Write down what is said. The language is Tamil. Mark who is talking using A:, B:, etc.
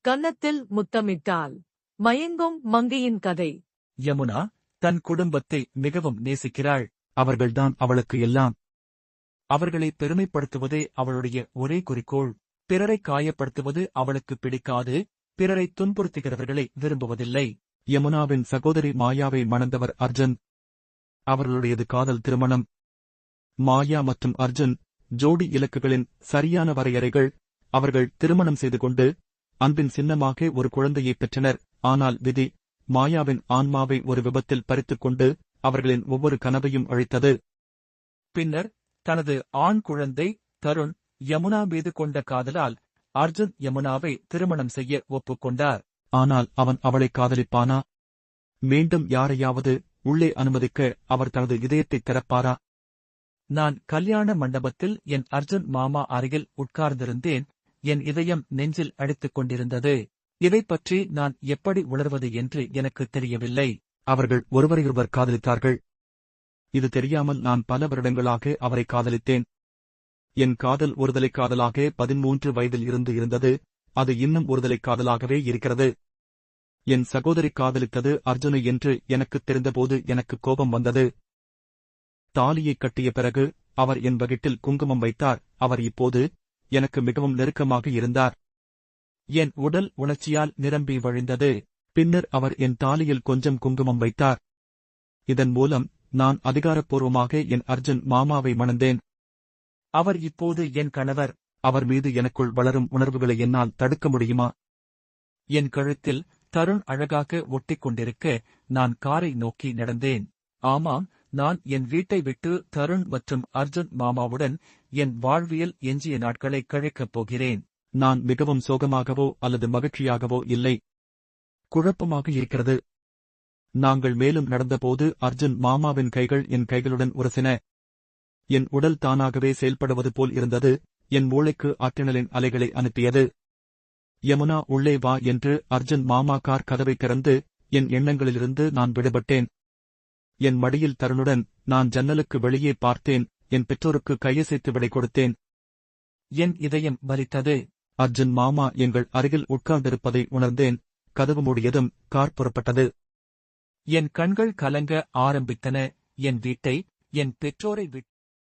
A: கன்னத்தில் முத்தமிட்டாள். மயங்கும் மங்கையின் கதை.
B: யமுனா தன் குடும்பத்தை மிகவும் நேசிக்கிறாள். அவர்கள்தான் அவளுக்கு எல்லாம். அவர்களை பெருமைப்படுத்துவதே அவளுடைய ஒரே குறிக்கோள். பிறரை காயப்படுத்துவது அவளுக்கு பிடிக்காது. பிறரை துன்புறுத்துகிறவர்களை விரும்புவதில்லை. யமுனாவின் சகோதரி மாயாவை மணந்தவர் அர்ஜுன். அவர்களுடையது காதல் திருமணம். மாயா மற்றும் அர்ஜுன் ஜோடி இலக்குகளின் சரியான வரையறைகள். அவர்கள் திருமணம் செய்து கொண்டு அன்பின் சின்னமாக ஒரு குழந்தையை பெற்றனர். ஆனால் விதி மாயாவின் ஆன்மாவை ஒரு விபத்தில் பறித்துக் கொண்டு அவர்களின் ஒவ்வொரு கனவையும் அழித்தது. பின்னர் தனது ஆண் குழந்தை தருண் யமுனா மீது கொண்ட காதலால் அர்ஜுன் யமுனாவை திருமணம் செய்ய ஒப்புக்கொண்டார். ஆனால் அவன் அவளை காதலிப்பானா? மீண்டும் யாரையாவது உள்ளே அனுமதிக்க அவர் தனது இதயத்தை திறப்பாரா? நான் கல்யாண மண்டபத்தில் என் அர்ஜுன் மாமா அருகில் உட்கார்ந்திருந்தேன். என் இதயம் நெஞ்சில் அடித்துக் கொண்டிருந்தது. இதைப் பற்றி நான் எப்படி உணர்வது என்று எனக்கு தெரியவில்லை. அவர்கள் ஒருவரையொருவர் காதலித்தார்கள். இது தெரியாமல் நான் பல வருடங்களாக அவரை காதலித்தேன். என் காதல் ஒருதலை காதலாக 13 வயதில் இருந்து இருந்தது. அது இன்னும் ஒருதலை காதலாகவே இருக்கிறது. என் சகோதரி காதலித்தது அர்ஜுனை என்று எனக்குத் தெரிந்தபோது எனக்கு கோபம் வந்தது. தாலியைக் கட்டிய பிறகு அவர் என் வகிட்டில் குங்குமம் வைத்தார். அவர் இப்போது எனக்கு மிகவும் நெருக்கமாக இருந்தார். என் உடல் உணர்ச்சியால் நிரம்பி வழிந்தது. பின்னர் அவர் என் தாலியில் கொஞ்சம் குங்குமம் வைத்தார். இதன் மூலம் நான் அதிகாரப்பூர்வமாக என் அர்ஜுன் மாமாவை மணந்தேன். அவர் இப்போது என் கணவர். அவர் மீது எனக்குள் வளரும் உணர்வுகளை என்னால் தடுக்க முடியுமா? என் கழுத்தில் தருண் அழகாக ஒட்டிக் கொண்டிருக்க நான் காரை நோக்கி நடந்தேன். ஆமாம், நான் என் வீட்டை விட்டு தருண் மற்றும் அர்ஜுன் மாமாவுடன் என் வாழ்வியல் எஞ்சிய நாட்களை கழிக்கப் போகிறேன். நான் மிகவும் சோகமாகவோ அல்லது மகிழ்ச்சியாகவோ இல்லை. குழப்பமாக இருக்கிறது. நாங்கள் மேலும் நடந்தபோது அர்ஜுன் மாமாவின் கைகள் என் கைகளுடன் உரசின. என் உடல் தானாகவே செயல்படுவது போல் இருந்தது. என் மூளைக்கு ஆற்றலின் அலைகளை அனுப்பியது. யமுனா உள்ளே வா என்று அர்ஜுன் மாமா கார் கதவை திறந்து என் எண்ணங்களிலிருந்து நான் விடுபட்டேன். என் மடியில் தருணுடன் நான் ஜன்னலுக்கு வெளியே பார்த்தேன். என் பெற்றோருக்கு கையசைத்து விடை கொடுத்தேன். என் இதயம் வலித்தது. அர்ஜுன் மாமா எங்கள் அருகில் உட்கார்ந்திருப்பதை உணர்ந்தேன். கதவு மூடியதும் கார் புறப்பட்டது. என் கண்கள் கலங்க ஆரம்பித்தன. என் வீட்டை, என் பெற்றோரை விட்டு